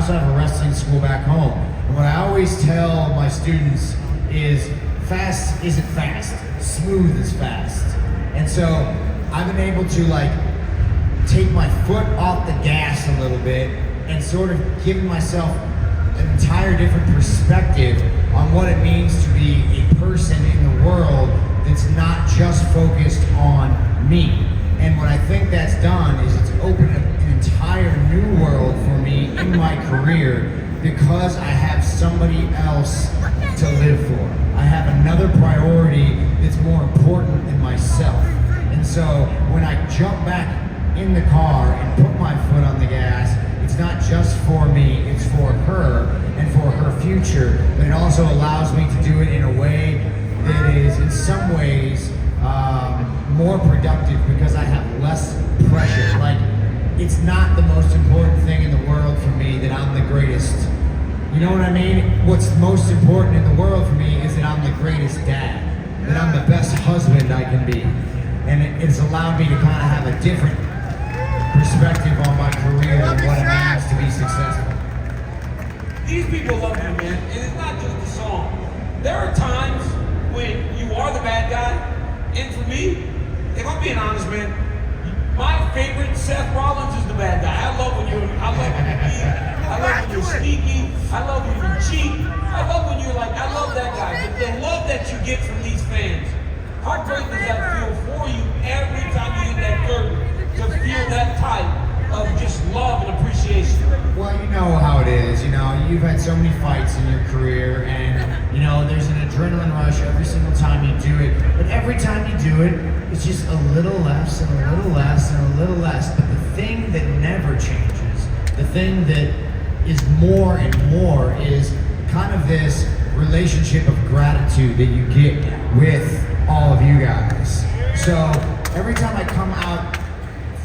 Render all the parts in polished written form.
also have a wrestling school back home. And what I always tell my students is fast isn't fast, smooth is fast. And so I've been able to like take my foot off the gas a little bit and sort of give myself an entire different perspective on what it means to be a person in the world that's not just focused on me. And what I think that's done is it's opened up an entire new world for me in my career because I have somebody else to live for. I have another priority that's more important than myself. And so when I jump back in the car and put my foot on the gas, it's not just for me, it's for her and for her future, but it also allows me to do it in a way that is in some ways more productive because I have less pressure. Like, it's not the most important thing in the world for me that I'm the greatest. You know what I mean? What's most important in the world for me is that I'm the greatest dad, that I'm the best husband I can be. And it's allowed me to kind of have a different perspective on my career and what it means to be successful. These people love you, man, and it's not just the song. There are times when you are the bad guy, and for me, if I'm being honest, man, my favorite Seth Rollins is the bad guy. I love when you're mean. I love when you're sneaky. I love when you cheat. I love when you're like, I love that guy. But the love that you get from these fans, how great does that feel for you every time you hit that curtain to feel that type of just love and appreciation? Well, you know how it is. You know, you've had so many fights in your career, and you know there's an adrenaline rush every single time you do it. But every time you do it, it's just a little less and a little less and a little less. But the thing that never changes, the thing that is more and more, is kind of this relationship of gratitude that you get with all of you guys. So every time I come out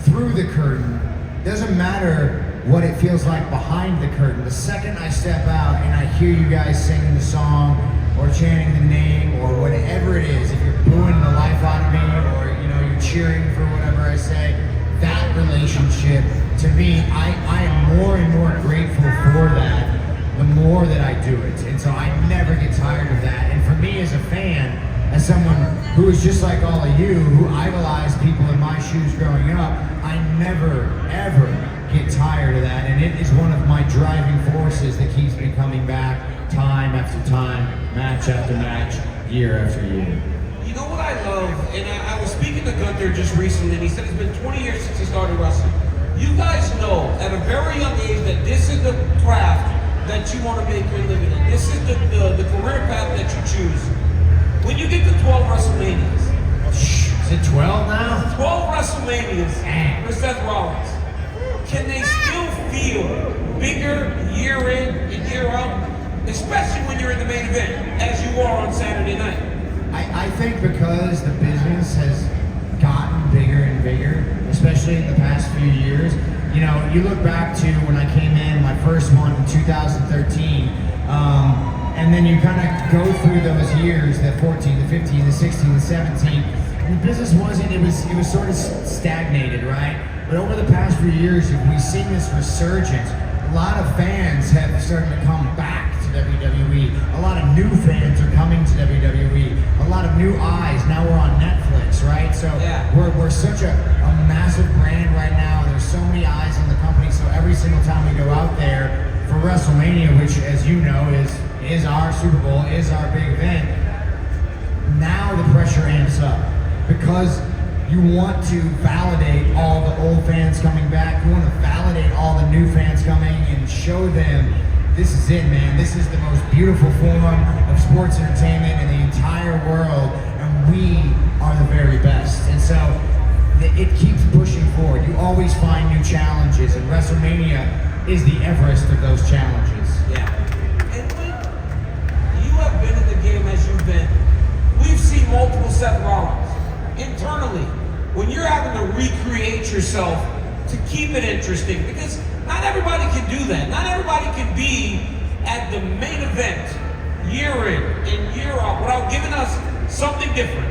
through the curtain, doesn't matter what it feels like behind the curtain. The second I step out and I hear you guys singing the song or chanting the name or whatever it is, if you're booing the life out of me or you know you're cheering for whatever I say, that relationship, to me, I am more and more grateful for that the more that I do it. And so I never get tired of that. And for me as a fan, as someone who is just like all of you, who idolized people in my shoes growing up, I never, ever get tired of that. And it is one of my driving forces that keeps me coming back time after time, match after match, year after year. You know what I love, and I was speaking to Gunther just recently, and he said it's been 20 years since he started wrestling. You guys know at a very young age that this is the craft that you want to make your living in. This is the career path that you choose. When you get to 12 WrestleManias. Is it 12 now? 12 WrestleManias for Seth Rollins. Can they still feel bigger year in and year out? Especially when you're in the main event, as you are on Saturday night. I think because the business has gotten bigger and bigger, especially in the past few years. You know, you look back to when I came in, my first one in 2013, and then you kind of go through those years, the 14, the 15, the 16, the 17, and the business wasn't, it was sort of stagnated, right? But over the past few years, we've seen this resurgence. A lot of fans have started to come back to WWE. A lot of new fans are coming to WWE. A lot of new eyes. Now we're on Netflix, right? So we're such a massive brand right now. There's so many eyes on the company. So every single time we go out there for WrestleMania, which, as you know, is our Super Bowl, is our big event, now the pressure amps up because you want to validate all the old fans coming back. You want to validate all the new fans coming and show them this is it, man. This is the most beautiful form of sports entertainment in the entire world, and we are the very best. And so it keeps pushing forward. You always find new challenges, and WrestleMania is the Everest of those challenges. Yeah. And when you have been in the game as you've been, we've seen multiple Seth Rollins. Internally, when you're having to recreate yourself to keep it interesting, because not everybody can do that. Not everybody can be at the main event year in and year out without giving us something different.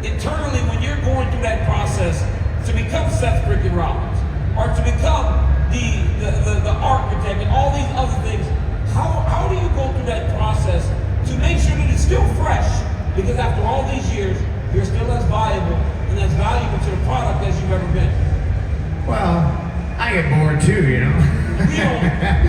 Internally, when you're going through that process to become Seth freaking Rollins, or to become the architect and all these other things. How do you go through that process to make sure that it's still fresh? Because after all these years, you're still as valuable and as valuable to the product as you've ever been. Well, I get bored too, you know. We don't,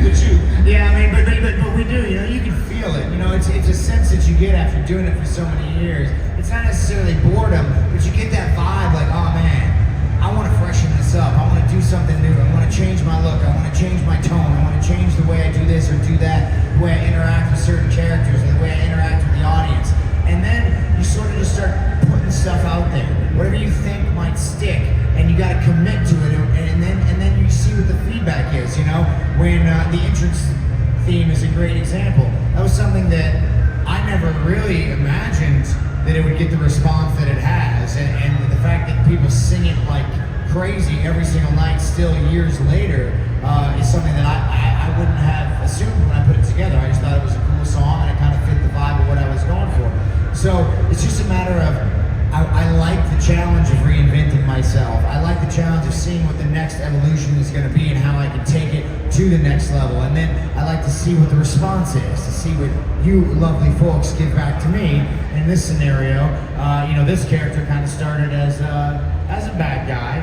but you. Yeah, I mean, but we do, you know, you can feel it. You know, it's a sense that you get after doing it for so many years. It's not necessarily boredom, but you get that vibe like, oh man, I want to freshen this up. I want to do something new. I want to change my look. I want to change my tone. I want to change the way I do this or do that, the way I interact with certain characters, or the way I interact with the audience. And then you sort of just start putting stuff out there. Whatever you think might stick, and you got to commit to it, and then you see what the feedback is. You know, when the entrance theme is a great example. That was something that I never really imagined that it would get the response that it has, and the fact that people sing it like crazy every single night still years later is something that I wouldn't have assumed when I put it together. I just thought it was a cool song and it kind of fit the vibe of what I was going for. So it's just a matter of I like the challenge of reinventing myself. I like the challenge of seeing what the next evolution is going to be and how I can take it to the next level. And then I like to see what the response is, to see what you lovely folks give back to me. In this scenario, you know, this character kind of started as a bad guy,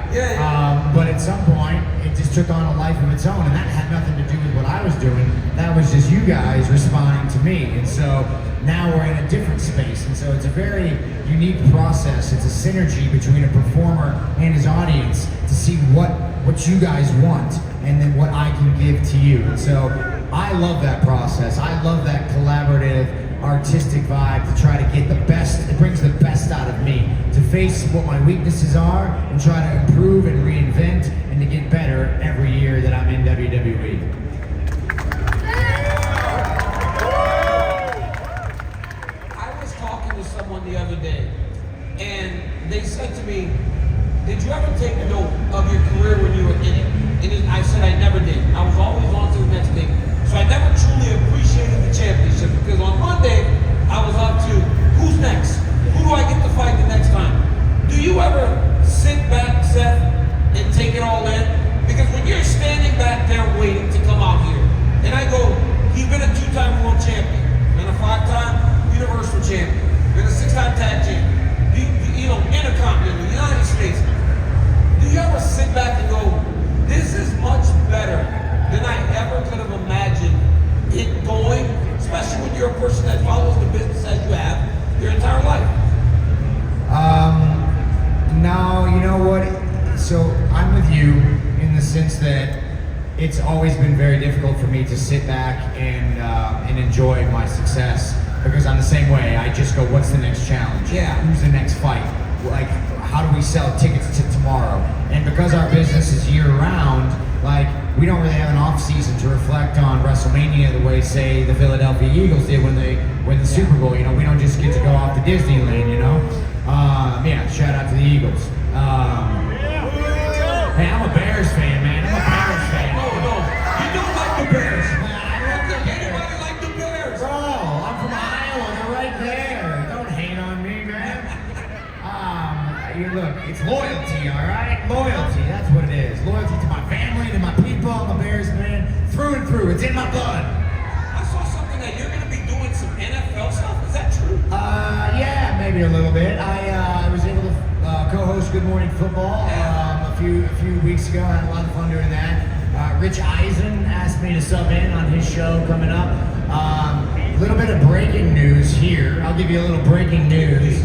but at some point it just took on a life of its own, and that had nothing to do with what I was doing. That was just you guys responding to me, and so now we're in a different space, and so it's a very unique process. It's a synergy between a performer and his audience to see what you guys want and then what I can give to you. And so I love that process. I love that collaborative, artistic vibe to try to get the best. It brings the best out of me to face what my weaknesses are and try to improve and reinvent and to get better every year that I'm in WWE. The other day, and they said to me, did you ever take note of your career when you were in it? And I said I never did. I was always on to the next thing. So I never truly appreciated the championship, because on Monday I was up to who's next? Who do I get to fight the next time? Do you ever sit back, Seth, and take it all in? Because when you're standing back there waiting to come out here, and I go, he's been a 2-time world champion and a 5-time universal champion. Been a 6-time tag champion, you know, Intercontinental, United States. Do you ever sit back and go, this is much better than I ever could have imagined it going, especially when you're a person that follows the business as you have your entire life? No, you know what? So I'm with you in the sense that it's always been very difficult for me to sit back and enjoy my success. Because I'm the same way. I just go, what's the next challenge? Yeah. Who's the next fight? Like, how do we sell tickets to tomorrow? And because our business is year-round, like, we don't really have an off-season to reflect on WrestleMania the way, say, the Philadelphia Eagles did when they win the Super Bowl. You know, we don't just get to go off to Disneyland, you know? Yeah, shout out to the Eagles. Hey, I'm a Bears fan, man. I'm a Bears fan. No, you don't like the Bears. Look, it's loyalty, all right? Loyalty, that's what it is. Loyalty to my family, to my people. I'm a Bears fan through and through. It's in my blood. I saw something that you're going to be doing some NFL stuff. Is that true? Yeah, maybe a little bit. I was able to co-host Good Morning Football a few weeks ago. I had a lot of fun doing that. Rich Eisen asked me to sub in on his show coming up. A little bit of breaking news here. I'll give you a little breaking news.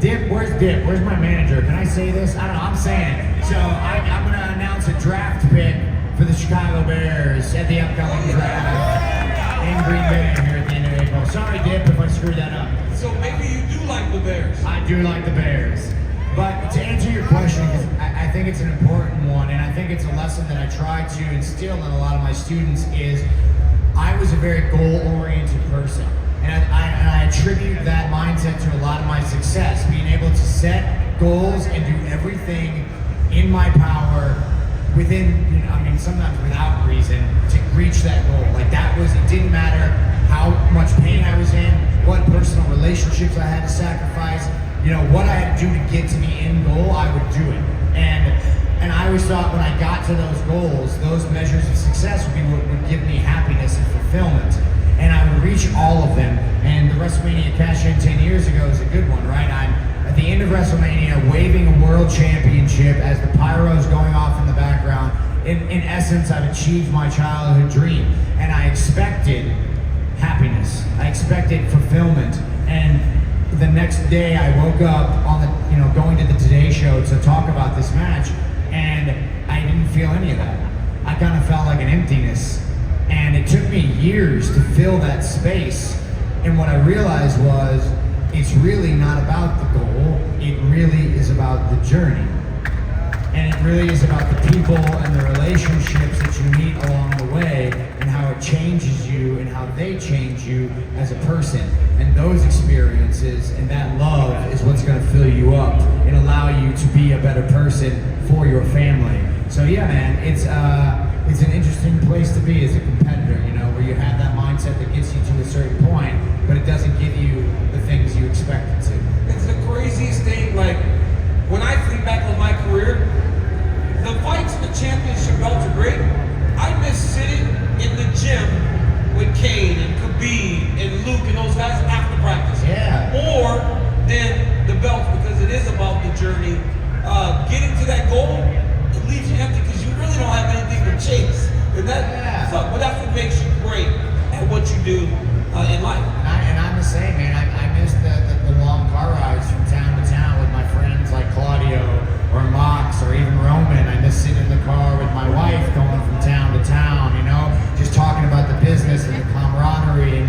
Dip, where's Dip? Where's my manager? Can I say this? I don't know, I'm saying it. So I'm going to announce a draft pick for the Chicago Bears at the upcoming draft in Green Bay here at the end of April. Sorry, Dip, if I screwed that up. So maybe you do like the Bears. I do like the Bears. But to answer your question, because I think it's an important one, and I think it's a lesson that I try to instill in a lot of my students, is I was a very goal-oriented person. And I attribute that mindset to a lot of my success, being able to set goals and do everything in my power within, you know, I mean, sometimes without reason, to reach that goal. Like it didn't matter how much pain I was in, what personal relationships I had to sacrifice, you know, what I had to do to get to the end goal, I would do it. And I always thought when I got to those goals, those measures of success would be what would give me happiness and fulfillment. And I would reach all of them. And the WrestleMania cash-in 10 years ago is a good one, right? I'm at the end of WrestleMania waving a world championship as the pyro's going off in the background. In essence, I've achieved my childhood dream. And I expected happiness. I expected fulfillment. And the next day I woke up on the, going to the Today Show to talk about this match, and I didn't feel any of that. I kind of felt like an emptiness. And it took me years to fill that space. And what I realized was, it's really not about the goal, it really is about the journey. And it really is about the people and the relationships that you meet along the way, and how it changes you and how they change you as a person. And those experiences and that love is what's gonna fill you up and allow you to be a better person for your family. So yeah, man, it's an interesting place to be as a competitor, where you have that mindset that gets you to a certain point, but it doesn't give you the things you expect it to. It's the craziest thing, like, when I think back on my career, the fights and the championship belts are great. I miss sitting in the gym with Kane and Khabib and Luke and those guys after practice. Yeah. More than the belts, because it is about the journey. Getting to that goal, it leaves you empty because you really don't have anything to chase. And but that's what makes you great at what you do in life. And I'm the same, man. I miss the long car rides from town to town with my friends like Claudio or Mox or even Roman. I miss sitting in the car with my wife going from town to town, just talking about the business and the camaraderie. And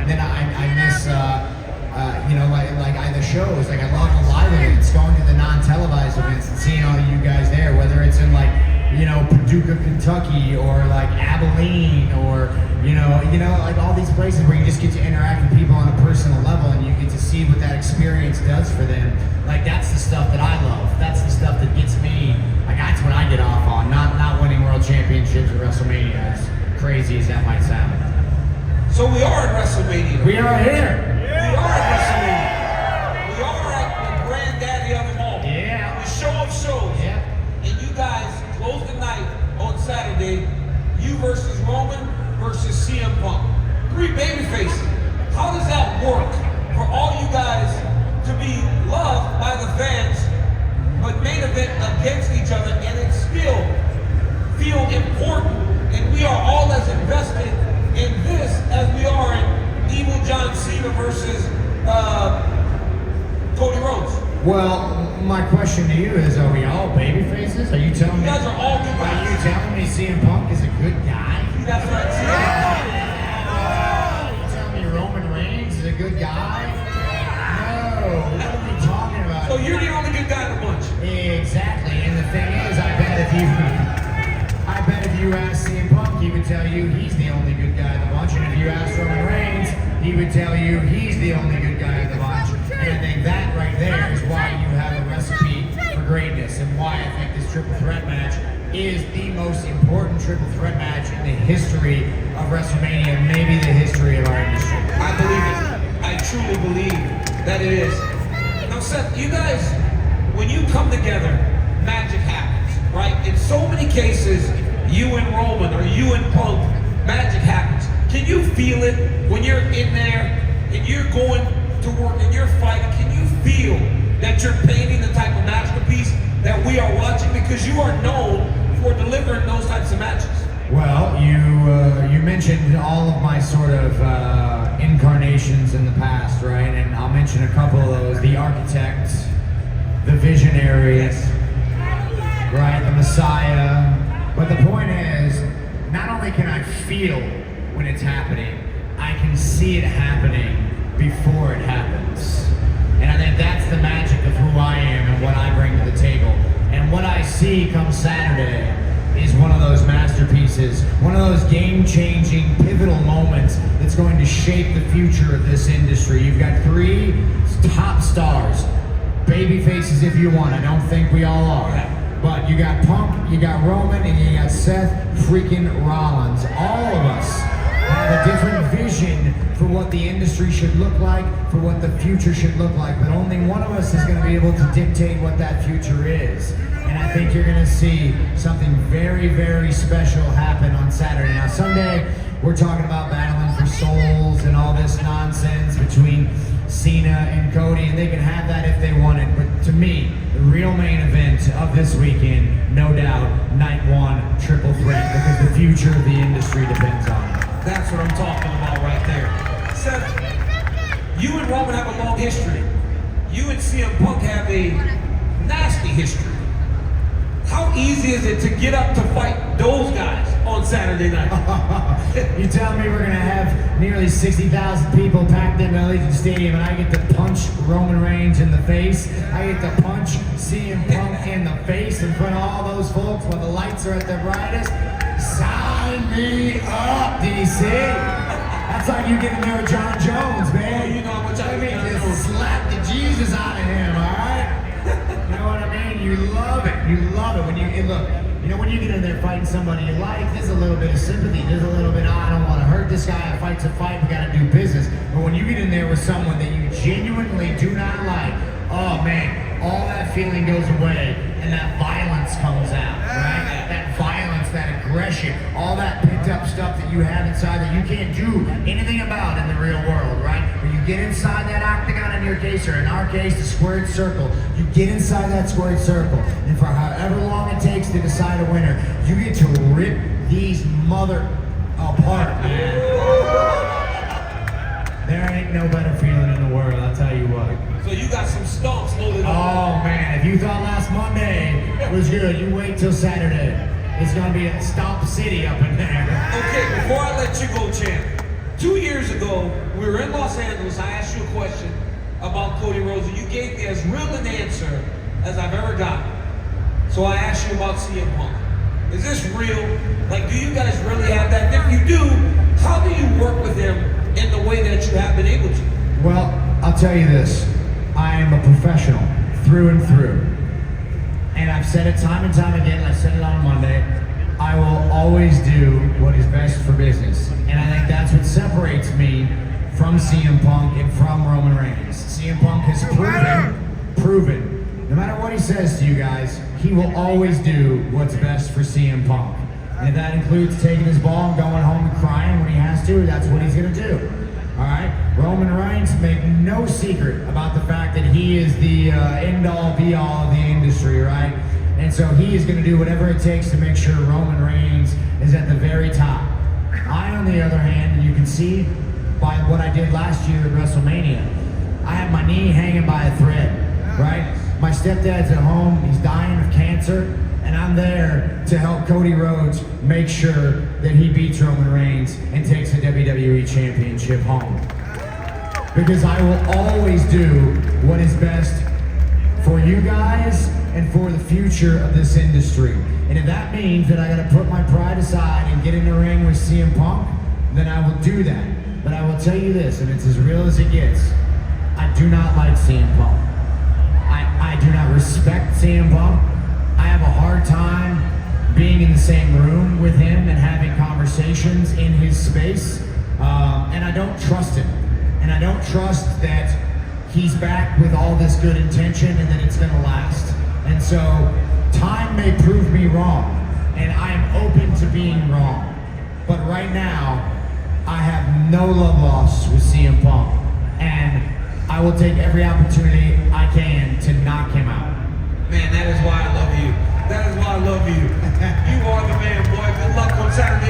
then I miss, the shows. Like, I love the live events, going to the non-televised events and seeing all of you guys there, whether it's in Paducah, Kentucky, or like Abilene, or like all these places where you just get to interact with people on a personal level, and you get to see what that experience does for them. Like, that's the stuff that I love. That's the stuff that gets me. Like, that's what I get off on. Not winning world championships at WrestleMania, as crazy as that might sound. So we are at WrestleMania. We are here. We are at WrestleMania. We are at the granddaddy of them all. Yeah. The show of shows. Yeah. And you guys close the night on Saturday. You versus Roman versus CM Punk. 3 baby faces. How does that work for all you guys to be loved by the fans, but main event against each other, and it still feel important, and we are all as invested in this as we are in Evil John Cena versus Cody Rhodes? Well, my question to you is, are we all baby faces? Are you telling me? You guys are all good guys. Are you telling me CM Punk is a good guy? That's right. Are you telling me Roman Reigns is a good guy? No. What are we talking about? So you're the only good guy in the bunch. Exactly. And the thing is, I bet if you ask CM Punk, he would tell you he's the only good guy in the bunch. And if you ask Roman Reigns, he would tell you he's the only good guy in the bunch. And I think that right there is why you have a recipe for greatness, and why I think this triple threat match is the most important triple threat match in the history of WrestleMania, maybe the history of our industry. I believe it. I truly believe that it is. Now, Seth, you guys, when you come together, magic happens, right? In so many cases, you and Roman or you and Punk, magic happens. Can you feel it when you're in there and you're going to work and you're fighting? Can you feel that you're painting the type of masterpiece that we are watching? Because you are known for delivering those types of matches. Well, you mentioned all of my sort of incarnations in the past, right? And I'll mention a couple of those: the architect, the visionary, right? The Messiah. But the point is, not only can I feel when it's happening, I can see it happening before it happens. And I think that's the magic of who I am and what I bring to the table. And what I see come Saturday is one of those masterpieces, one of those game-changing, pivotal moments that's going to shape the future of this industry. You've got 3 top stars, baby faces if you want. I don't think we all are. But you got Punk, you got Roman, and you got Seth freaking Rollins. All of us have a different vision for what the industry should look like, for what the future should look like, but only one of us is going to be able to dictate what that future is. And I think you're going to see something very, very special happen on Saturday. Now, Sunday, we're talking about battling for souls and all this nonsense between Cena and Cody, and they can have that if they want it. But to me, the real main event of this weekend, no doubt, night one, triple threat, because the future of the industry depends on it. That's what I'm talking about right there. Seth, you and Roman have a long history. You and CM Punk have a nasty history. How easy is it to get up to fight those guys on Saturday night? You tell me we're going to have nearly 60,000 people packed into Allegiant Stadium and I get to punch Roman Reigns in the face. I get to punch CM Punk in the face in front of all those folks while the lights are at their brightest. Sign me up, DC. That's like you getting there with John Jones, man. Oh, you know how much I mean. Just slap the Jesus out of him, all right? You know what I mean? You love it. You love it when you look. You know when you get in there fighting somebody you like, there's a little bit of sympathy. There's a little bit of, I don't want to hurt this guy. A fight's a fight. We got to do business. But when you get in there with someone that you genuinely do not like, oh man, all that feeling goes away and that violence comes out, right? That violence, that aggression, all that picked up stuff that you have inside that you can't do anything about in the real world, right? When you get inside that octagon in your case, or in our case, the squared circle, you get inside that squared circle, and for however long it takes to decide a winner, you get to rip these mother apart, man. There ain't no better feeling in the world, I'll tell you what. So you got some stomps loaded up. Oh man, if you thought last Monday was good, you wait till Saturday. It's gonna be a stomp city up in there. Okay, before I let you go, champ, 2 years ago, we were in Los Angeles. I asked you a question about Cody Rhodes, and you gave me as real an answer as I've ever gotten. So I asked you about CM Punk. Is this real? Like, do you guys really have that? If you do, how do you work with him in the way that you have been able to? Well, I'll tell you this. I am a professional through and through. And I've said it time and time again, I said it on Monday, I will always do what is best for business. And I think that's what separates me from CM Punk and from Roman Reigns. CM Punk has proven, no matter what he says to you guys, he will always do what's best for CM Punk. And if that includes taking his ball and going home and crying when he has to, that's what he's gonna do. All right, Roman Reigns, make no secret about the fact that he is the end-all, be-all of the industry, right? And so he is going to do whatever it takes to make sure Roman Reigns is at the very top. I, on the other hand, and you can see by what I did last year at WrestleMania, I have my knee hanging by a thread, right? My stepdad's at home, he's dying of cancer, and I'm there to help Cody Rhodes make sure that he beats Roman Reigns and takes the WWE Championship home. Because I will always do what is best for you guys and for the future of this industry. And if that means that I gotta put my pride aside and get in the ring with CM Punk, then I will do that. But I will tell you this, and it's as real as it gets, I do not like CM Punk. I do not respect CM Punk. I have a hard time being in the same room with him and having conversations in his space. And I don't trust him. And I don't trust that he's back with all this good intention and that it's gonna last. And so, time may prove me wrong, and I'm open to being wrong. But right now, I have no love lost with CM Punk. And I will take every opportunity I can to knock him out. Man, that is why I love you. That is why I love you. You are the man, boy. Good luck on Saturday night.